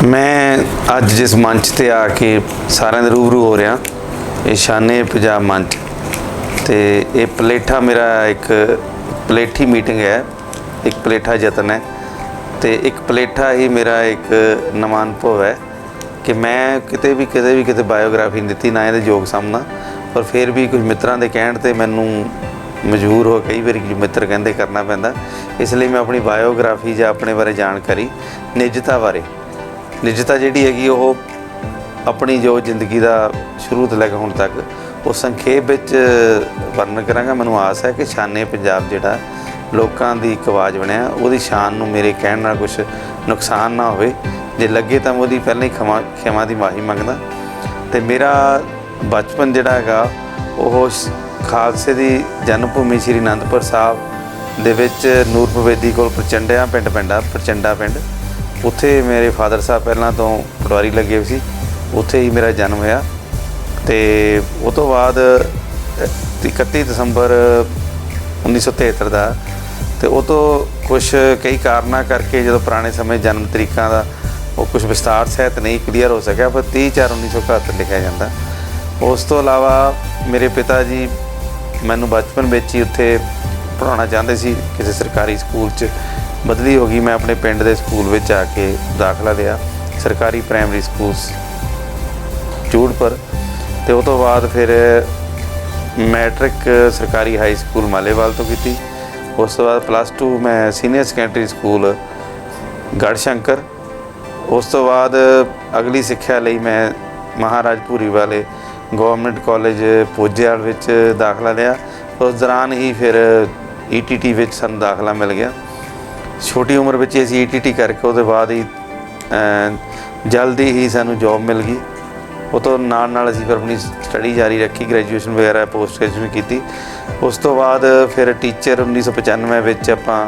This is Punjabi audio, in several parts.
मैं अज जिस मंच ते आके सारे रूबरू हो रहा ये शाने पंजाब मंच तो ये पलेठा मेरा एक पलेठी मीटिंग है, एक पलेठा जतन है तो एक पलेठा ही मेरा एक नवा अनुभव है कि मैं किते बायोग्राफी नहीं दी ना ये योग सामना, पर फिर भी कुछ मित्रों के कहण ते मैनू मजबूर हो कई बार मित्र कहते करना पैंदा, इसलिए मैं अपनी बायोग्राफी या अपने बारे जानकारी निजता बारे निजता जिहड़ी हैगी वो अपनी जो जिंदगी का शुरू तो लैके हुण तक वो संखेप विच वर्णन करांगा। मैनूं आस है कि शाने पंजाब जिहड़ा लोकां दी एक आवाज़ बनिया उहदी शान नूं मेरे कहण नाल कुछ नुकसान ना होवे, जे लगे तो मैं उहदी पहले ही खिमा दी माफ़ी मंगदा। ते मेरा बचपन जिहड़ा हैगा वो खालसे दी जन्म भूमि श्री आनंदपुर साहब दे विच नूरपुर बेदी कोल प्रचंडिया पिंड पैंदा, प्रचंडा पिंड, उत्थे मेरे फादर साहब पहलां तो पटवारी लगे हुए सी, उत्थे ही मेरा जन्म होया। ते उस तो बाद 31 दसंबर 1973 का तो वो तो कुछ कई कारणों करके जो पुराने समय जन्म तरीकों का वो कुछ विस्तार सहित नहीं क्लीयर हो सकिया, पर 30/4/1971 लिखा जाता। उस तो अलावा मेरे पिता जी मैनू बचपन में ही उत्थे पढ़ाना चाहते सी, किसी सरकारी स्कूल च बदली हो गई, मैं अपने पिंड के स्कूल में आके दाखला लिया सरकारी प्राइमरी स्कूल चूड़पुर। तो उस तो बाद फिर मैट्रिक सरकारी हाई स्कूल मालेवाल तो की, उस तो बाद +2 मैं सीनियर सैकेंडरी स्कूल गढ़शंकर, उस तो बाद अगली सिक्ख्या लई मैं महाराज भूरी वाले गवर्नमेंट कॉलेज पोजेवाल विच दाखला लिया। उस दौरान ही फिर ETT विच सानूं दाखला मिल गया, छोटी उम्र में असीं ETT करके उसके बाद ही जल्दी ही सानूं जॉब मिल गई। वो तो नाल असीं फिर अपनी स्टडी जारी रखी, ग्रैजुएशन वगैरह पोस्ट ग्रैजुएशन की। उस तो बाद फिर टीचर 1995 विच आपां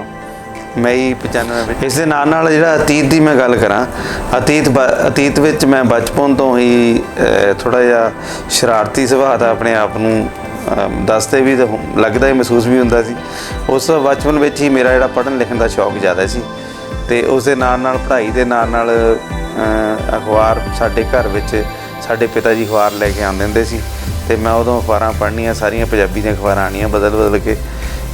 मई 95 इस दे नाल जिहड़ा अतीत की मैं गल करां, अतीत विच मैं बचपन तो ही थोड़ा जिहा शरारती सुभाਅ दा अपने आप नूं दसते भी तो लगता ही महसूस भी होंदा सी। उस बचपन में ही मेरा जिहड़ा पढ़न लिखण का शौक ज़्यादा सी, ते उस दे नाल पढ़ाई दे नाल अखबार साडे घर विच साडे पिता जी अखबार लैके आउंदे हुंदे सी, ते मैं उदों अखबारां पढ़नियां, सारियां पंजाबी दी अखबारां आनियां बदल के,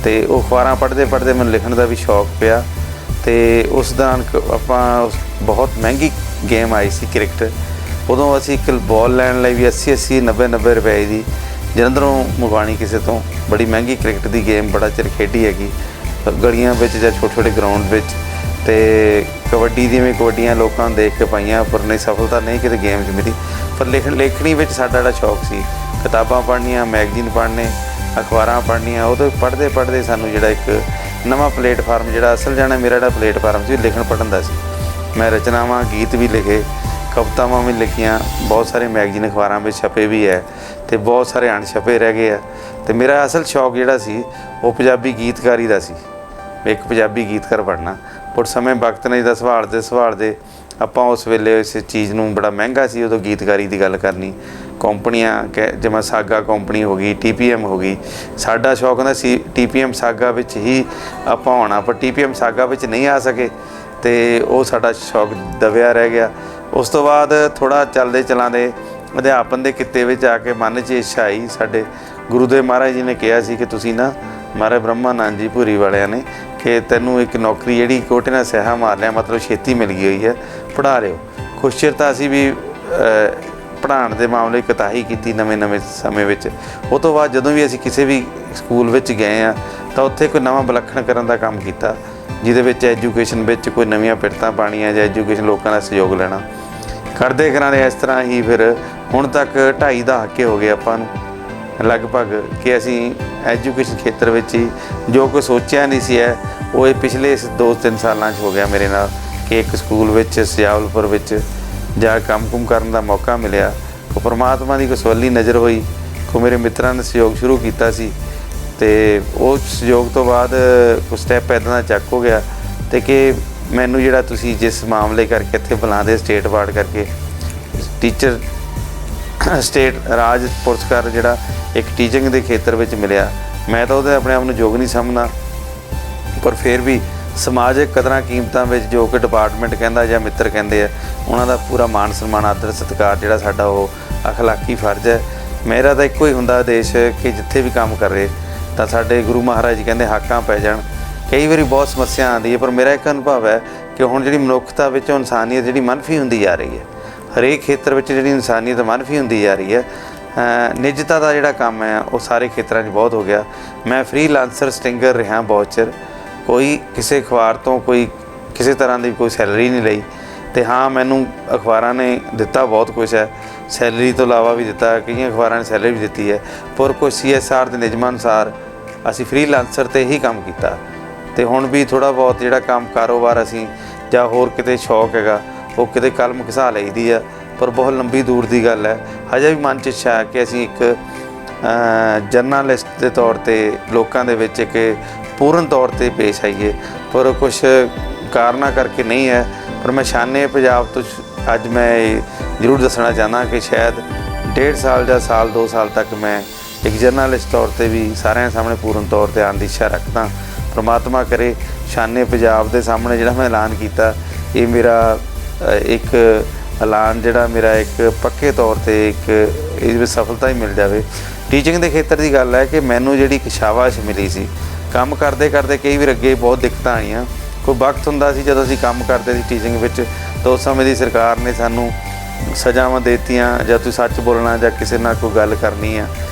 ते वो अखबारां पढ़ते मैनूं लिखण का भी शौक पिया। ते उस दौरान आपां बहुत महंगी गेम आई सी क्रिकेट, उदों असीं एक बॉल लैण लई भी 80 90 रुपए दी जलंधरों मंगवानी किसी तो, बड़ी महंगी क्रिकेट की गेम बड़ा चिर खेडी हैगी गलियां विच जां छोटे छोटे ग्राउंड विच। ते कबड्डी दी भी कबड्डियां लोगों ने देख के पाइयां, पर नहीं सफलता नहीं किते गेम च मिली। पर लेखनी विच साडा जिहड़ा शौक सी, किताबां पढ़नियां, मैगजीन पढ़ने, अखबारां पढ़नियां, वो पढ़ते सानूं जिहड़ा एक नवा प्लेटफार्म जिहड़ा असल जाना मेरा जिहड़ा प्लेटफार्म सी लिखण पढ़न दा सी। मैं रचनावां गीत भी लिखे, कवितावां भी लिखियां, बहुत सारे मैगजीन अखबारां में छपे भी है, तो बहुत सारे अणछपे रह गए है। तो मेरा असल शौक जिहड़ा सी वो पंजाबी गीतकारी दा सी, एक पंजाबी गीतकार बनना। पर समय वक्त ने जिद्दां संभालते आपां उस वेले इस चीज़ नूं बड़ा महंगा सी, उदों गीतकारी की गल करनी, कंपनियां जिवें सागा कंपनी हो गई, TPM हो गई, साडा शौक होंदा सी TPM सागा विच ही आपां होना, पर TPM सागा विच नहीं आ सके, तो वो साडा शौक दबिया रह गया। उस तो बाद थोड़ा चलते चलाते अध्यापन के किते विच आके मन च इच्छा आई, साडे गुरुदेव महाराज जी ने कहा सी कि तुसीं ना महाराज ब्रह्मानंद जी भूरी वालियां ने कि तैनूं एक नौकरी जिहड़ी कोटे नाल स्याहा मार लिया, मतलब छेती मिल गई हुई है, पढ़ा रहे हो। कुछ चिर तां असीं भी पढ़ाउण दे मामले कताही की नਵੇਂ समय विच। उस तो बाद जदों भी असीं किसी भी स्कूल विच गए आ तां उत्थे कोई नवां विलखण करन दा काम कीता, जिहदे विच एजुकेशन विच कोई नवीं पिरतां पाणियां जां एजुकेशन लोकां दा सहयोग लेना, करदे करांदे इस तरह ही फिर हुण तक 2.5 दहाके हो गए आपां नूं लगभग कि असीं एजुकेशन खेत्र विच ही जो कोई सोचिया नहीं सी है वो पिछले 2-3 सालां च हो गया मेरे नाल कि एक स्कूल विच सियावलपुर विच जा काम करन दा मौका मिलिया। तो परमात्मा की कोई सवली नज़र हुई, कोई मेरे मित्रों ने सहयोग शुरू किया सी, तो उस सहयोग तो बाद कुछ स्टैप इदां दा चक हो गया तो कि मैनू जिहड़ा तुसीं जिस मामले करके इत्थे बुलाते स्टेट अवार्ड करके टीचर स्टेट राज पुरस्कार जिहड़ा एक टीचिंग के खेत्र में मिलिया, मैं तो अपने आप को योग नहीं समझना, पर फिर भी ਸਮਾਜਿਕ ਕਦਰਾਂ ਕੀਮਤਾਂ ਵਿੱਚ ਜੋ ਕਿ ਡਿਪਾਰਟਮੈਂਟ ਕਹਿੰਦਾ ਜਾਂ ਮਿੱਤਰ ਕਹਿੰਦੇ ਆ, ਉਹਨਾਂ ਦਾ ਪੂਰਾ ਮਾਣ ਸਨਮਾਨ ਆਦਰ ਸਤਿਕਾਰ ਜਿਹੜਾ ਸਾਡਾ ਉਹ ਅਖਲਾਕੀ ਫਰਜ਼ ਹੈ। ਮੇਰਾ ਤਾਂ ਇੱਕੋ ਹੀ ਹੁੰਦਾ ਆਦੇਸ਼ ਕਿ ਜਿੱਥੇ ਵੀ ਕੰਮ ਕਰ ਰਹੇ ਤਾਂ ਸਾਡੇ ਗੁਰੂ ਮਹਾਰਾਜ ਜੀ ਕਹਿੰਦੇ ਹਾਕਾਂ ਪੈ ਜਾਣ। ਕਈ ਵਾਰੀ ਬਹੁਤ ਸਮੱਸਿਆ ਆਉਂਦੀ ਹੈ, ਪਰ ਮੇਰਾ ਇੱਕ ਅਨੁਭਵ ਹੈ ਕਿ ਹੁਣ ਜਿਹੜੀ ਮਨੁੱਖਤਾ ਵਿੱਚੋਂ ਇਨਸਾਨੀਅਤ ਜਿਹੜੀ ਮੰਨਫੀ ਹੁੰਦੀ ਜਾ ਰਹੀ ਹੈ, ਹਰੇਕ ਖੇਤਰ ਵਿੱਚ ਜਿਹੜੀ ਇਨਸਾਨੀਅਤ ਮੰਨਫੀ ਹੁੰਦੀ ਜਾ ਰਹੀ ਹੈ। ਨਿੱਜਤਾ ਦਾ ਜਿਹੜਾ ਕੰਮ ਹੈ ਉਹ ਸਾਰੇ ਖੇਤਰਾਂ 'ਚ ਬਹੁਤ ਹੋ ਗਿਆ। ਮੈਂ ਫ੍ਰੀਲਾਂਸਰ ਸਟਿੰਗਰ ਰਿਹਾ ਬਹੁਤ ਚਿਰ, ਕੋਈ ਕਿਸੇ ਅਖਬਾਰ ਤੋਂ ਕੋਈ ਕਿਸੇ ਤਰ੍ਹਾਂ ਦੀ ਕੋਈ ਸੈਲਰੀ ਨਹੀਂ ਲਈ। ਅਤੇ ਹਾਂ, ਮੈਨੂੰ ਅਖਬਾਰਾਂ ਨੇ ਦਿੱਤਾ ਬਹੁਤ ਕੁਛ ਹੈ, ਸੈਲਰੀ ਤੋਂ ਇਲਾਵਾ ਵੀ ਦਿੱਤਾ, ਕਈਆਂ ਅਖਬਾਰਾਂ ਨੇ ਸੈਲਰੀ ਵੀ ਦਿੱਤੀ ਹੈ, ਪਰ ਕੁਛ CSR ਦੇ ਨਿਯਮਾਂ ਅਨੁਸਾਰ ਅਸੀਂ ਫ੍ਰੀਲਾਂਸਰ 'ਤੇ ਹੀ ਕੰਮ ਕੀਤਾ। ਅਤੇ ਹੁਣ ਵੀ ਥੋੜ੍ਹਾ ਬਹੁਤ ਜਿਹੜਾ ਕੰਮ ਕਾਰੋਬਾਰ ਅਸੀਂ ਜਾਂ ਹੋਰ ਕਿਤੇ ਸ਼ੌਕ ਹੈਗਾ ਉਹ ਕਿਤੇ ਕਲਮ ਘਿਸਾ ਲਈਦੀ ਆ, ਪਰ ਬਹੁਤ ਲੰਬੀ ਦੂਰ ਦੀ ਗੱਲ ਹੈ। ਹਜੇ ਵੀ ਮਨ 'ਚ ਇੱਛਾ ਹੈ ਕਿ ਅਸੀਂ ਇੱਕ ਜਰਨਲਿਸਟ ਦੇ ਤੌਰ 'ਤੇ ਲੋਕਾਂ ਦੇ ਵਿੱਚ ਇੱਕ ਪੂਰਨ ਤੌਰ 'ਤੇ ਪੇਸ਼ ਆਈਏ, ਪਰ ਕੁਛ ਕਾਰਨਾਂ ਕਰਕੇ ਨਹੀਂ ਹੈ। ਪਰ ਮੈਂ ਸ਼ਾਨੇ ਪੰਜਾਬ ਤੋਂ ਅੱਜ ਮੈਂ ਇਹ ਜ਼ਰੂਰ ਦੱਸਣਾ ਚਾਹੁੰਦਾ ਕਿ ਸ਼ਾਇਦ 1.5 ਸਾਲ ਜਾਂ ਸਾਲ 2 ਸਾਲ ਤੱਕ ਮੈਂ ਇੱਕ ਜਰਨਲਿਸਟ ਤੌਰ 'ਤੇ ਵੀ ਸਾਰਿਆਂ ਸਾਹਮਣੇ ਪੂਰਨ ਤੌਰ 'ਤੇ ਆਉਣ ਦੀ ਇੱਛਾ ਰੱਖਦਾ। ਪਰਮਾਤਮਾ ਕਰੇ ਸ਼ਾਨੇ ਪੰਜਾਬ ਦੇ ਸਾਹਮਣੇ ਜਿਹੜਾ ਮੈਂ ਐਲਾਨ ਕੀਤਾ, ਇਹ ਮੇਰਾ ਇੱਕ ਐਲਾਨ ਜਿਹੜਾ ਮੇਰਾ ਇੱਕ ਪੱਕੇ ਤੌਰ 'ਤੇ ਇੱਕ ਇਹਦੇ ਵਿੱਚ ਸਫਲਤਾ ਹੀ ਮਿਲ ਜਾਵੇ। ਟੀਚਿੰਗ ਦੇ ਖੇਤਰ ਦੀ ਗੱਲ ਹੈ ਕਿ ਮੈਨੂੰ ਜਿਹੜੀ ਇੱਕ ਸ਼ਾਬਾਸ਼ ਮਿਲੀ ਸੀ ਕੰਮ ਕਰਦੇ ਕਰਦੇ, ਕਈ ਵਾਰ ਅੱਗੇ ਬਹੁਤ ਦਿੱਕਤਾਂ ਆਈਆਂ। ਕੋਈ ਵਕਤ ਹੁੰਦਾ ਸੀ ਜਦੋਂ ਅਸੀਂ ਕੰਮ ਕਰਦੇ ਸੀ ਟੀਚਿੰਗ ਵਿੱਚ, ਤਾਂ ਉਸ ਸਮੇਂ ਦੀ ਸਰਕਾਰ ਨੇ ਸਾਨੂੰ ਸਜ਼ਾਵਾਂ ਦੇ ਦਿੱਤੀਆਂ, ਜਾਂ ਤੁਸੀਂ ਸੱਚ ਬੋਲਣਾ ਜਾਂ ਕਿਸੇ ਨਾਲ ਕੋਈ ਗੱਲ ਕਰਨੀ ਆ।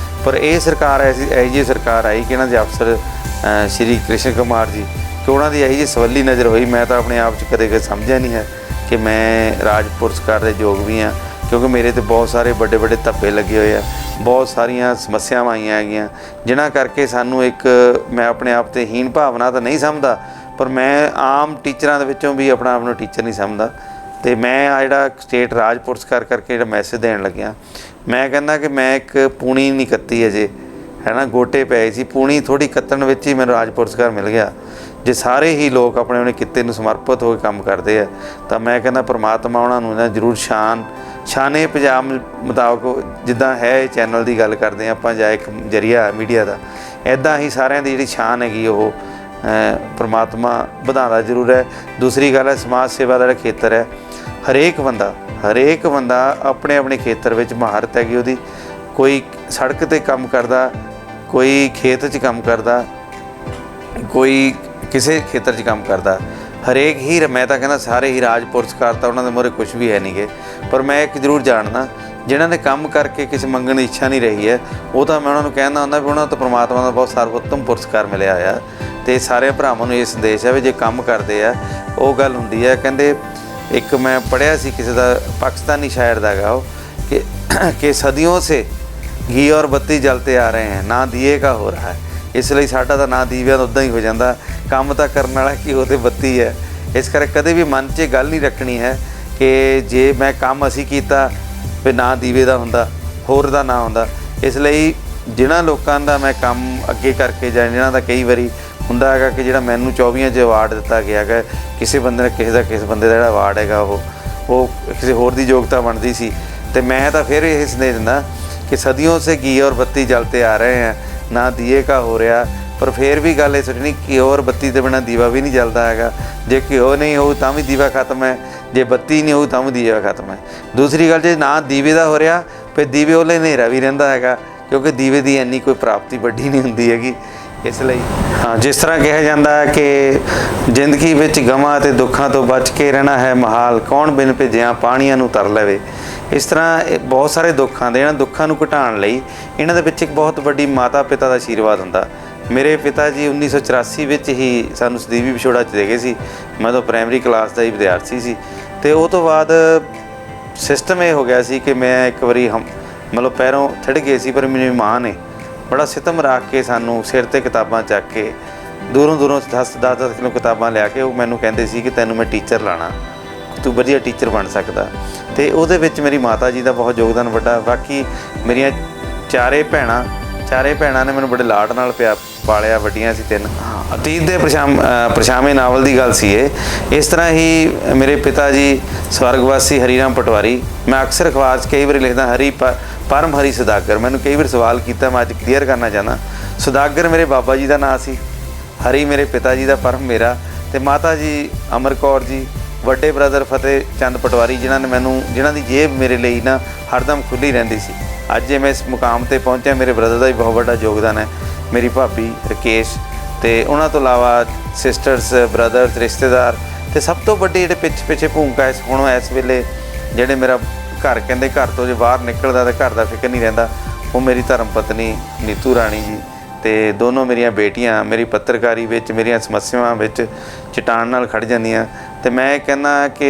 ਪਰ ਇਹ ਸਰਕਾਰ ਇਹੋ ਜਿਹੀ ਸਰਕਾਰ ਆਈ ਕਿ ਇਹਨਾਂ ਦੇ ਅਫਸਰ ਸ਼੍ਰੀ ਕ੍ਰਿਸ਼ਨ ਕੁਮਾਰ ਜੀ, ਕਿ ਉਹਨਾਂ ਦੀ ਇਹੋ ਜਿਹੀ ਸਵੱਲੀ ਨਜ਼ਰ ਹੋਈ। ਮੈਂ ਤਾਂ ਆਪਣੇ ਆਪ 'ਚ ਕਦੇ ਸਮਝਿਆ ਨਹੀਂ ਹੈ ਕਿ ਮੈਂ ਰਾਜ ਪੁਰਸਕਾਰ ਦੇ ਯੋਗ ਵੀ ਹਾਂ, ਕਿਉਂਕਿ ਮੇਰੇ 'ਤੇ ਬਹੁਤ ਸਾਰੇ ਵੱਡੇ ਵੱਡੇ ਧੱਬੇ ਲੱਗੇ ਹੋਏ ਆ, ਬਹੁਤ ਸਾਰੀਆਂ ਸਮੱਸਿਆਵਾਂ ਆਈਆਂ ਹੈਗੀਆਂ, ਜਿਨ੍ਹਾਂ ਕਰਕੇ ਸਾਨੂੰ ਇੱਕ ਮੈਂ ਆਪਣੇ ਆਪ 'ਤੇ ਹੀਨ ਭਾਵਨਾ ਤਾਂ ਨਹੀਂ ਸਮਝਦਾ, ਪਰ ਮੈਂ ਆਮ ਟੀਚਰਾਂ ਦੇ ਵਿੱਚੋਂ ਵੀ ਆਪਣਾ ਆਪ ਨੂੰ ਟੀਚਰ ਨਹੀਂ ਸਮਝਦਾ। ਅਤੇ ਮੈਂ ਆ ਜਿਹੜਾ ਸਟੇਟ ਰਾਜ ਪੁਰਸਕਾਰ ਕਰਕੇ ਜਿਹੜਾ ਮੈਸੇਜ ਦੇਣ ਲੱਗਿਆ, ਮੈਂ ਕਹਿੰਦਾ ਕਿ ਮੈਂ ਇੱਕ ਪੂਣੀ ਨਹੀਂ ਕੱਤੀ ਅਜੇ, ਹੈ ਨਾ, ਗੋਟੇ ਪਏ ਸੀ, ਪੂਣੀ ਥੋੜ੍ਹੀ ਕੱਤਣ ਵਿੱਚ ਹੀ ਮੈਨੂੰ ਰਾਜ ਪੁਰਸਕਾਰ ਮਿਲ ਗਿਆ। ਜੇ ਸਾਰੇ ਹੀ ਲੋਕ ਆਪਣੇ ਆਪਣੇ ਕਿੱਤੇ ਨੂੰ ਸਮਰਪਿਤ ਹੋ ਕੇ ਕੰਮ ਕਰਦੇ ਆ, ਤਾਂ ਮੈਂ ਕਹਿੰਦਾ ਪਰਮਾਤਮਾ ਉਹਨਾਂ ਨੂੰ ਨਾ ਜ਼ਰੂਰ ਸ਼ਾਨੇ ਪੰਜਾਬ ਮੁਤਾਬਕ, ਜਿੱਦਾਂ ਹੈ ਇਹ ਚੈਨਲ ਦੀ ਗੱਲ ਕਰਦੇ ਹਾਂ ਆਪਾਂ ਜਾਂ ਇੱਕ ਜ਼ਰੀਆ ਮੀਡੀਆ ਦਾ, ਇੱਦਾਂ ਹੀ ਸਾਰਿਆਂ ਦੀ ਜਿਹੜੀ ਸ਼ਾਨ ਹੈਗੀ ਉਹ ਪਰਮਾਤਮਾ ਵਧਾਉਂਦਾ ਜ਼ਰੂਰ ਹੈ। ਦੂਸਰੀ ਗੱਲ ਹੈ ਸਮਾਜ ਸੇਵਾ ਦਾ ਜਿਹੜਾ ਖੇਤਰ ਹੈ, ਹਰੇਕ ਬੰਦਾ ਆਪਣੇ ਆਪਣੇ ਖੇਤਰ ਵਿੱਚ ਮਹਾਰਤ ਹੈਗੀ ਉਹਦੀ। ਕੋਈ ਸੜਕ 'ਤੇ ਕੰਮ ਕਰਦਾ, ਕੋਈ ਖੇਤ 'ਚ ਕੰਮ ਕਰਦਾ, ਕੋਈ ਕਿਸੇ ਖੇਤਰ 'ਚ ਕੰਮ ਕਰਦਾ, ਹਰੇਕ ਹੀ ਮੈਂ ਤਾਂ ਕਹਿੰਦਾ ਸਾਰੇ ਹੀ ਰਾਜ ਪੁਰਸਕਾਰ ਤਾਂ ਉਹਨਾਂ ਦੇ ਮੂਹਰੇ ਕੁਛ ਵੀ ਹੈ ਨਹੀਂ ਗੇ। ਪਰ ਮੈਂ ਇੱਕ ਜ਼ਰੂਰ ਜਾਣਦਾ, ਜਿਨ੍ਹਾਂ ਨੇ ਕੰਮ ਕਰਕੇ ਕਿਸੇ ਮੰਗਣ ਦੀ ਇੱਛਾ ਨਹੀਂ ਰਹੀ ਹੈ, ਉਹ ਤਾਂ ਮੈਂ ਉਹਨਾਂ ਨੂੰ ਕਹਿੰਦਾ ਹੁੰਦਾ ਵੀ ਉਹਨਾਂ ਤੋਂ ਪਰਮਾਤਮਾ ਦਾ ਬਹੁਤ ਸਰਵੋਤਮ ਪੁਰਸਕਾਰ ਮਿਲਿਆ ਆ। ਅਤੇ ਸਾਰੇ ਭਰਾਵਾਂ ਨੂੰ ਇਹ ਸੰਦੇਸ਼ ਹੈ ਵੀ ਜੇ ਕੰਮ ਕਰਦੇ ਆ, ਉਹ ਗੱਲ ਹੁੰਦੀ ਹੈ, ਕਹਿੰਦੇ ਇੱਕ ਮੈਂ ਪੜ੍ਹਿਆ ਸੀ ਕਿਸੇ ਦਾ, ਪਾਕਿਸਤਾਨੀ ਸ਼ਾਇਰ ਦਾ ਹੈਗਾ ਉਹ, ਕਿ ਸदियों से घी और बत्ती जलते आ रहे हैं, ना दिए का हो रहा है। ਇਸ ਲਈ ਸਾਡਾ ਤਾਂ ਨਾਂ ਦੀਵਿਆਂ ਦਾ ਉੱਦਾਂ ਹੀ ਹੋ ਜਾਂਦਾ, ਕੰਮ ਤਾਂ ਕਰਨ ਵਾਲਾ ਕੀ ਉਹ 'ਤੇ ਬੱਤੀ ਹੈ। ਇਸ ਕਰਕੇ ਕਦੇ ਵੀ ਮਨ 'ਚ ਗੱਲ ਨਹੀਂ ਰੱਖਣੀ ਹੈ ਕਿ ਜੇ ਮੈਂ ਕੰਮ ਅਸੀਂ ਕੀਤਾ ਵੀ ਨਾਂ ਦੀਵੇ ਦਾ ਹੁੰਦਾ, ਹੋਰ ਦਾ ਨਾਂ ਹੁੰਦਾ। ਇਸ ਲਈ ਜਿਹਨਾਂ ਲੋਕਾਂ ਦਾ ਮੈਂ ਕੰਮ ਅੱਗੇ ਕਰਕੇ ਜਾਂ ਜਿਹਨਾਂ ਦਾ ਕਈ ਵਾਰੀ ਹੁੰਦਾ ਹੈਗਾ ਕਿ ਜਿਹੜਾ ਮੈਨੂੰ 24 'ਚ ਅਵਾਰਡ ਦਿੱਤਾ ਗਿਆ ਹੈਗਾ, ਕਿਸੇ ਬੰਦੇ ਨੇ ਕਿਸੇ ਬੰਦੇ ਦਾ ਜਿਹੜਾ ਅਵਾਰਡ ਹੈਗਾ ਉਹ ਕਿਸੇ ਹੋਰ ਦੀ ਯੋਗਤਾ ਬਣਦੀ ਸੀ। ਅਤੇ ਮੈਂ ਤਾਂ ਫਿਰ ਇਹ ਸੰਦੇਸ਼ ਦਿੰਦਾ ਕਿ ਸदियों से घी और बत्ती जलते आ रहे हैं, ना दिए का हो ਰਿਹਾ। ਪਰ ਫਿਰ ਵੀ ਗੱਲ ਇਹ ਸੋਚਣੀ ਘਿਓ ਔਰ ਬੱਤੀ ਤੋਂ ਬਿਨਾਂ ਦੀਵਾ ਵੀ ਨਹੀਂ ਜਲਦਾ ਹੈਗਾ। ਜੇ ਘਿਓ ਨਹੀਂ ਹੋਊ ਤਾਂ ਵੀ ਦੀਵਾ ਖਤਮ ਹੈ, ਜੇ ਬੱਤੀ ਨਹੀਂ ਹੋਊ ਤਾਂ ਵੀ ਦੀਵਾ ਖਤਮ ਹੈ। ਦੂਸਰੀ ਗੱਲ, ਜੇ ਨਾ ਦੀਵੇ ਦਾ ਹੋ ਰਿਹਾ ਫਿਰ ਦੀਵੇ ਉਹਲੇ ਹਨੇਰਾ ਵੀ ਰਹਿੰਦਾ ਹੈਗਾ, ਕਿਉਂਕਿ ਦੀਵੇ ਦੀ ਇੰਨੀ ਕੋਈ ਪ੍ਰਾਪਤੀ ਵੱਡੀ ਨਹੀਂ ਹੁੰਦੀ ਹੈਗੀ। ਇਸ ਲਈ ਹਾਂ, ਜਿਸ ਤਰ੍ਹਾਂ ਕਿਹਾ ਜਾਂਦਾ ਹੈ ਕਿ ਜ਼ਿੰਦਗੀ ਵਿੱਚ ਗਮਾਂ ਅਤੇ ਦੁੱਖਾਂ ਤੋਂ ਬਚ ਕੇ ਰਹਿਣਾ ਹੈ ਮਹਾਲ, ਕੌਣ ਬਿਨ ਭੇਜਿਆ ਪਾਣੀਆਂ ਨੂੰ ਤਰ ਲਵੇ। ਇਸ ਤਰ੍ਹਾਂ ਬਹੁਤ ਸਾਰੇ ਦੁੱਖ ਆਉਂਦੇ, ਇਹਨਾਂ ਦੁੱਖਾਂ ਨੂੰ ਘਟਾਉਣ ਲਈ ਇਹਨਾਂ ਦੇ ਵਿੱਚ ਇੱਕ ਬਹੁਤ ਵੱਡੀ ਮਾਤਾ ਪਿਤਾ ਦਾ ਆਸ਼ੀਰਵਾਦ ਹੁੰਦਾ। ਮੇਰੇ ਪਿਤਾ ਜੀ 1984 ਵਿੱਚ ਹੀ ਸਾਨੂੰ ਸਦੀਵੀ ਵਿਛੋੜਾ 'ਚ ਦੇ ਗਏ ਸੀ। ਮੈਂ ਤਾਂ ਪ੍ਰਾਇਮਰੀ ਕਲਾਸ ਦਾ ਹੀ ਵਿਦਿਆਰਥੀ ਸੀ। ਅਤੇ ਉਹ ਤੋਂ ਬਾਅਦ ਸਿਸਟਮ ਇਹ ਹੋ ਗਿਆ ਸੀ ਕਿ ਮੈਂ ਇੱਕ ਵਾਰੀ ਮਤਲਬ ਪੈਰੋਂ ਥਿੜ ਗਏ ਸੀ, ਪਰ ਮੇਰੀ ਮਾਂ ਨੇ ਬੜਾ ਸਿਤਮ ਰੱਖ ਕੇ ਸਾਨੂੰ ਸਿਰ 'ਤੇ ਕਿਤਾਬਾਂ ਚੱਕ ਕੇ ਦੂਰੋਂ 10-10 ਕਿਲੋ ਕਿਤਾਬਾਂ ਲਿਆ ਕੇ ਉਹ ਮੈਨੂੰ ਕਹਿੰਦੇ ਸੀ ਕਿ ਤੈਨੂੰ ਮੈਂ ਟੀਚਰ ਲਾਉਣਾ, ਤੂੰ ਵਧੀਆ ਟੀਚਰ ਬਣ ਸਕਦਾ। ਅਤੇ ਉਹਦੇ ਵਿੱਚ ਮੇਰੀ ਮਾਤਾ ਜੀ ਦਾ ਬਹੁਤ ਯੋਗਦਾਨ ਵੱਡਾ। ਬਾਕੀ ਮੇਰੀਆਂ ਚਾਰੇ ਭੈਣਾਂ ਨੇ ਮੈਨੂੰ ਬੜੇ ਲਾਡ ਨਾਲ ਪਾਲਿਆ, ਵੱਡੀਆਂ ਸੀ 3। ਅਤੀਤ ਦੇ ਪਰਛਾਵੇਂ ਨਾਵਲ ਦੀ ਗੱਲ ਸੀ ਇਹ। ਇਸ ਤਰ੍ਹਾਂ ਹੀ ਮੇਰੇ ਪਿਤਾ ਜੀ ਸਵਰਗਵਾਸੀ ਹਰੀਰਾਮ ਪਟਵਾਰੀ, ਮੈਂ ਅਕਸਰ ਅਖਬਾਰ 'ਚ ਕਈ ਵਾਰੀ ਲਿਖਦਾ ਪਰਮ ਹਰੀ ਸੁਦਾਗਰ। ਮੈਨੂੰ ਕਈ ਵਾਰ ਸਵਾਲ ਕੀਤਾ, ਮੈਂ ਅੱਜ ਕਲੀਅਰ ਕਰਨਾ ਚਾਹੁੰਦਾ। ਸੁਦਾਗਰ ਮੇਰੇ ਬਾਬਾ ਜੀ ਦਾ ਨਾਂ ਸੀ, ਹਰੀ ਮੇਰੇ ਪਿਤਾ ਜੀ ਦਾ, ਪਰਮ ਮੇਰਾ। ਤੇ ਮਾਤਾ ਜੀ ਅਮਰ ਕੌਰ ਜੀ, ਵੱਡੇ ਬ੍ਰਦਰ ਫਤਿਹ ਚੰਦ ਪਟਵਾਰੀ, ਜਿਨ੍ਹਾਂ ਨੇ ਮੈਨੂੰ, ਜਿਨ੍ਹਾਂ ਦੀ ਜੇਬ ਮੇਰੇ ਲਈ ਨਾ ਹਰਦਮ ਖੁੱਲ੍ਹੀ ਰਹਿੰਦੀ ਸੀ। ਅੱਜ ਜੇ ਮੈਂ ਇਸ ਮੁਕਾਮ ਤੇ ਪਹੁੰਚਿਆ, ਮੇਰੇ ਬ੍ਰਦਰ ਦਾ ਵੀ ਬਹੁਤ ਵੱਡਾ ਯੋਗਦਾਨ ਹੈ, ਮੇਰੀ ਭਾਬੀ ਰਕੇਸ਼, ਤੇ ਉਹਨਾਂ ਤੋਂ ਇਲਾਵਾ ਸਿਸਟਰਸ, ਬ੍ਰਦਰਸ, ਰਿਸ਼ਤੇਦਾਰ, ਤੇ ਸਭ ਤੋਂ ਵੱਡੀ ਜਿਹੜੇ ਪਿੱਛੇ ਭੂਮਿਕਾ ਇਸ ਹੁਣ ਇਸ ਵੇਲੇ ਜਿਹੜੇ ਮੇਰਾ ਘਰ, ਕਹਿੰਦੇ ਘਰ ਤੋਂ ਜੇ ਬਾਹਰ ਨਿਕਲਦਾ ਤਾਂ ਘਰ ਦਾ ਫਿਕਰ ਨਹੀਂ ਰਹਿੰਦਾ, ਉਹ ਮੇਰੀ ਧਰਮ ਪਤਨੀ ਨੀਤੂ ਰਾਣੀ ਜੀ, ਤੇ ਦੋਨੋਂ ਮੇਰੀਆਂ ਬੇਟੀਆਂ ਮੇਰੀ ਪੱਤਰਕਾਰੀ ਵਿੱਚ, ਮੇਰੀਆਂ ਸਮੱਸਿਆਵਾਂ ਵਿੱਚ ਚਟਾਨ ਨਾਲ ਖੜ ਜਾਂਦੀਆਂ। ਤੇ ਮੈਂ ਕਹਿੰਦਾ ਕਿ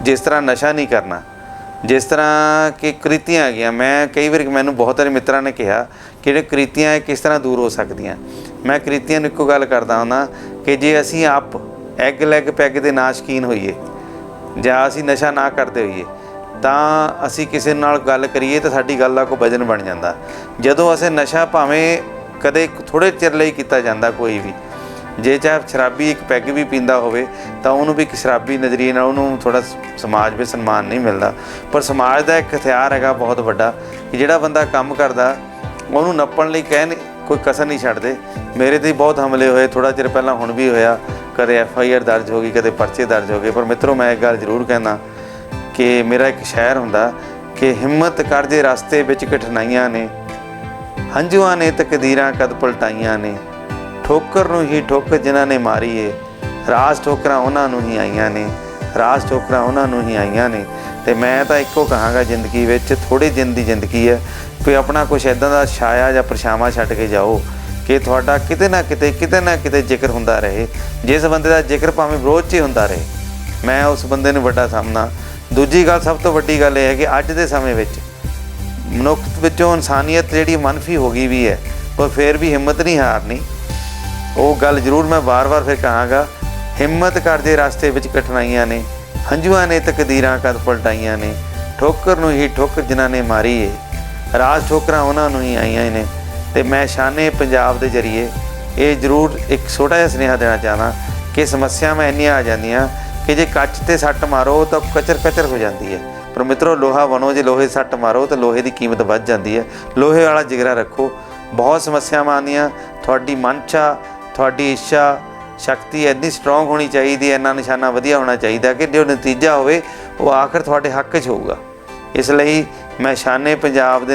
ਜਿਸ ਤਰ੍ਹਾਂ ਨਸ਼ਾ ਨਹੀਂ ਕਰਨਾ, ਜਿਸ ਤਰ੍ਹਾਂ ਕਿ ਕ੍ਰਿਤੀਆਂ ਆ ਗਈਆਂ, ਮੈਂ ਕਈ ਵਾਰ, ਮੈਨੂੰ ਬਹੁਤ ਸਾਰੇ ਮਿੱਤਰਾਂ ਨੇ ਕਿਹਾ ਕਿ ਜਿਹੜੇ ਕ੍ਰਿਤੀਆਂ ਇਹ ਕਿਸ ਤਰ੍ਹਾਂ ਦੂਰ ਹੋ ਸਕਦੀਆਂ। ਮੈਂ ਕ੍ਰਿਤੀਆਂ ਨੂੰ ਇੱਕੋ ਗੱਲ ਕਰਦਾ ਹੁੰਦਾ ਕਿ ਜੇ ਅਸੀਂ ਆਪ ਐਗ ਲੈਗ ਪੈਗ ਦੇ ਨਾ ਸ਼ੌਕੀਨ ਹੋਈਏ, ਜਾਂ ਅਸੀਂ ਨਸ਼ਾ ਨਾ ਕਰਦੇ ਹੋਈਏ, ਤਾਂ ਅਸੀਂ ਕਿਸੇ ਨਾਲ ਗੱਲ ਕਰੀਏ ਤਾਂ ਸਾਡੀ ਗੱਲ ਦਾ ਕੋਈ ਵਜ਼ਨ ਬਣ ਜਾਂਦਾ। ਜਦੋਂ ਅਸੀਂ ਨਸ਼ਾ ਭਾਵੇਂ ਕਦੇ ਥੋੜ੍ਹੇ ਚਿਰ ਲਈ ਕੀਤਾ ਜਾਂਦਾ, ਕੋਈ ਵੀ, ਜੇ ਚਾਹੇ ਸ਼ਰਾਬੀ ਇੱਕ ਪੈਗ ਵੀ ਪੀਂਦਾ ਹੋਵੇ ਤਾਂ ਉਹਨੂੰ ਵੀ ਇੱਕ ਸ਼ਰਾਬੀ ਨਜ਼ਰੀਏ ਨਾਲ ਉਹਨੂੰ ਥੋੜ੍ਹਾ ਸਮਾਜ ਵਿੱਚ ਸਨਮਾਨ ਨਹੀਂ ਮਿਲਦਾ। ਪਰ ਸਮਾਜ ਦਾ ਇੱਕ ਹਥਿਆਰ ਹੈਗਾ ਬਹੁਤ ਵੱਡਾ ਕਿ ਜਿਹੜਾ ਬੰਦਾ ਕੰਮ ਕਰਦਾ ਉਹਨੂੰ ਨੱਪਣ ਲਈ ਕੋਈ ਕਸਰ ਨਹੀਂ ਛੱਡਦੇ। ਮੇਰੇ 'ਤੇ ਬਹੁਤ ਹਮਲੇ ਹੋਏ, ਥੋੜ੍ਹਾ ਚਿਰ ਪਹਿਲਾਂ ਹੁਣ ਵੀ ਹੋਇਆ, ਕਦੇ FIR ਦਰਜ ਹੋ ਗਈ, ਕਦੇ ਪਰਚੇ ਦਰਜ ਹੋ ਗਏ। ਪਰ ਮਿੱਤਰੋ, ਮੈਂ ਇੱਕ ਗੱਲ ਜ਼ਰੂਰ ਕਹਿੰਦਾ ਕਿ ਮੇਰਾ ਇੱਕ ਸ਼ਾਇਰ ਹੁੰਦਾ ਕਿ ਹਿੰਮਤ ਕਰ ਜੇ ਰਸਤੇ ਵਿੱਚ ਕਠਿਨਾਈਆਂ ਨੇ, ਹੰਝੂਆਂ ਨੇ ਤਕਦੀਰਾਂ ਕਦ ਪਲਟਾਈਆਂ ਨੇ, ਠੋਕਰ ਨੂੰ ਹੀ ਠੋਕਰ ਜਿਨ੍ਹਾਂ ਨੇ ਮਾਰੀ ਏ, ਰਾਜ ਠੋਕਰਾਂ ਉਹਨਾਂ ਨੂੰ ਹੀ ਆਈਆਂ ਨੇ, ਰਾਜ ਠੋਕਰਾਂ ਉਹਨਾਂ ਨੂੰ ਹੀ ਆਈਆਂ ਨੇ। ਤੇ ਮੈਂ ਤਾਂ ਇੱਕੋ ਕਹਾਂਗਾ, ਜ਼ਿੰਦਗੀ ਵਿੱਚ ਥੋੜ੍ਹੇ ਦਿਨ ਦੀ ਜ਼ਿੰਦਗੀ ਹੈ, ਕੋਈ ਆਪਣਾ ਕੁਛ ਇੱਦਾਂ ਦਾ ਛਾਇਆ ਜਾਂ ਪਰਛਾਵਾਂ ਛੱਡ ਕੇ ਜਾਓ ਕਿ ਤੁਹਾਡਾ ਕਿਤੇ ਨਾ ਕਿਤੇ ਜ਼ਿਕਰ ਹੁੰਦਾ ਰਹੇ। ਜਿਸ ਬੰਦੇ ਦਾ ਜ਼ਿਕਰ ਭਾਵੇਂ ਵਿਰੋਧ 'ਚ ਹੀ ਹੁੰਦਾ ਰਹੇ, ਮੈਂ ਉਸ ਬੰਦੇ ਨੂੰ ਵੱਡਾ ਸਮਝਦਾ। ਦੂਜੀ ਗੱਲ, ਸਭ ਤੋਂ ਵੱਡੀ ਗੱਲ ਇਹ ਹੈ ਕਿ ਅੱਜ ਦੇ ਸਮੇਂ ਵਿੱਚ ਮਨੁੱਖ ਵਿੱਚੋਂ ਇਨਸਾਨੀਅਤ ਜਿਹੜੀ ਮਨਫੀ ਹੋ ਗਈ ਵੀ ਹੈ, ਪਰ ਫਿਰ ਵੀ ਹਿੰਮਤ ਨਹੀਂ ਹਾਰਨੀ। ਉਹ ਗੱਲ ਜ਼ਰੂਰ ਮੈਂ ਵਾਰ-ਵਾਰ ਫਿਰ ਕਹਾਂਗਾ, ਹਿੰਮਤ ਕਰ ਜੇ ਰਸਤੇ ਵਿੱਚ ਕਠਿਨਾਈਆਂ ਨੇ, ਹੰਝੂਆਂ ਨੇ ਤਕਦੀਰਾਂ ਕਦ ਪਲਟਾਈਆਂ ਨੇ, ਠੋਕਰ ਨੂੰ ਹੀ ਠੋਕਰ ਜਿਨ੍ਹਾਂ ਨੇ ਮਾਰੀ ਏ, ਰਾਜ ਠੋਕਰਾਂ ਉਹਨਾਂ ਨੂੰ ਹੀ ਆਈਆਂ ਨੇ। ਤੇ ਮੈਂ ਸ਼ਾਨੇ ਪੰਜਾਬ ਦੇ ਜ਼ਰੀਏ ਇਹ ਜ਼ਰੂਰ ਇੱਕ ਛੋਟਾ ਜਿਹਾ ਸੁਨੇਹਾ ਦੇਣਾ ਚਾਹੁੰਦਾ ਕਿ ਸਮੱਸਿਆਵਾਂ ਇੰਨੀਆਂ ਆ ਜਾਂਦੀਆਂ ਕਿ ਜੇ ਕੱਚ 'ਤੇ ਸੱਟ ਮਾਰੋ ਤਾਂ ਕਚਰ ਹੋ ਜਾਂਦੀ ਹੈ। ਪਰ ਮਿੱਤਰੋ, ਲੋਹਾ ਬਣੋ, ਜੇ ਲੋਹੇ ਸੱਟ ਮਾਰੋ ਤਾਂ ਲੋਹੇ ਦੀ ਕੀਮਤ ਵੱਧ ਜਾਂਦੀ ਹੈ। ਲੋਹੇ ਵਾਲਾ ਜਿਗਰਾ ਰੱਖੋ। ਬਹੁਤ ਸਮੱਸਿਆਵਾਂ ਆਉਂਦੀਆਂ, ਤੁਹਾਡੀ ਮਨਸ਼ਾ, ਤੁਹਾਡੀ ਇੱਛਾ ਸ਼ਕਤੀ ਇੰਨੀ ਸਟਰੋਂਗ ਹੋਣੀ ਚਾਹੀਦੀ ਹੈ, ਇੰਨਾ ਨਿਸ਼ਾਨਾ ਵਧੀਆ ਹੋਣਾ ਚਾਹੀਦਾ ਕਿ ਜੋ ਨਤੀਜਾ ਹੋਵੇ ਉਹ ਆਖਰ ਤੁਹਾਡੇ ਹੱਕ 'ਚ ਹੋਊਗਾ। ਇਸ ਲਈ ਮੈਂ ਸ਼ਾਨੇ ਪੰਜਾਬ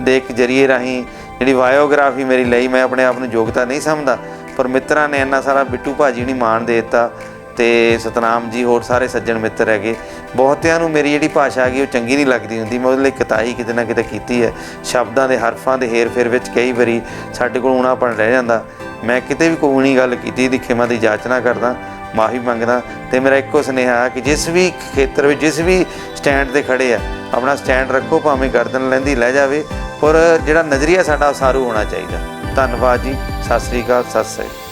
ਦੇ ਇੱਕ ਜ਼ਰੀਏ ਰਾਹੀਂ ਜਿਹੜੀ ਬਾਇਓਗ੍ਰਾਫੀ ਮੇਰੀ ਲਈ, ਮੈਂ ਆਪਣੇ ਆਪ ਨੂੰ ਯੋਗਤਾ ਨਹੀਂ ਸਮਝਦਾ, ਪਰ ਮਿੱਤਰਾਂ ਨੇ ਇੰਨਾ ਸਾਰਾ, ਬਿੱਟੂ ਭਾਜੀ ਨਹੀਂ ਮਾਣ ਦੇ ਦਿੱਤਾ, ਤੇ ਸਤਨਾਮ ਜੀ, ਹੋਰ ਸਾਰੇ ਸੱਜਣ ਮਿੱਤਰ ਹੈਗੇ। ਬਹੁਤਿਆਂ ਨੂੰ ਮੇਰੀ ਜਿਹੜੀ ਭਾਸ਼ਾ ਹੈਗੀ ਉਹ ਚੰਗੀ ਨਹੀਂ ਲੱਗਦੀ ਹੁੰਦੀ, ਮੈਂ ਉਹਦੇ ਲਈ ਕਿਤਾਈ ਕਿਤੇ ਨਾ ਕਿਤੇ ਕੀਤੀ ਹੈ। ਸ਼ਬਦਾਂ ਦੇ, ਹਰਫਾਂ ਦੇ ਹੇਰ-ਫੇਰ ਵਿੱਚ ਕਈ ਵਾਰੀ ਸਾਡੇ ਕੋਲ ਊਣਾਪਣ ਰਹਿ ਜਾਂਦਾ। ਮੈਂ ਕਿਤੇ ਵੀ ਕੋਈ ਊਣੀ ਗੱਲ ਕੀਤੀ ਦੀ ਖਿਮਾ ਦੀ ਜਾਚਨਾ ਕਰਦਾ, ਮਾਫ਼ੀ ਮੰਗਦਾ। ਤੇ ਮੇਰਾ ਇੱਕੋ ਸੁਨੇਹਾ ਕਿ ਜਿਸ ਵੀ ਖੇਤਰ ਵਿੱਚ, ਜਿਸ ਵੀ ਸਟੈਂਡ 'ਤੇ ਖੜ੍ਹੇ ਆ, ਆਪਣਾ ਸਟੈਂਡ ਰੱਖੋ, ਭਾਵੇਂ ਗਰਦਨ ਲੈਂਦੀ ਲੈ ਜਾਵੇ, ਪਰ ਜਿਹੜਾ ਨਜ਼ਰੀਆ ਸਾਡਾ ਉਸਾਰੂ ਹੋਣਾ ਚਾਹੀਦਾ। ਧੰਨਵਾਦ ਜੀ, ਸਤਿ ਸ਼੍ਰੀ ਅਕਾਲ, ਸਤਿ ਸ੍ਰੀ ਅਕਾਲ।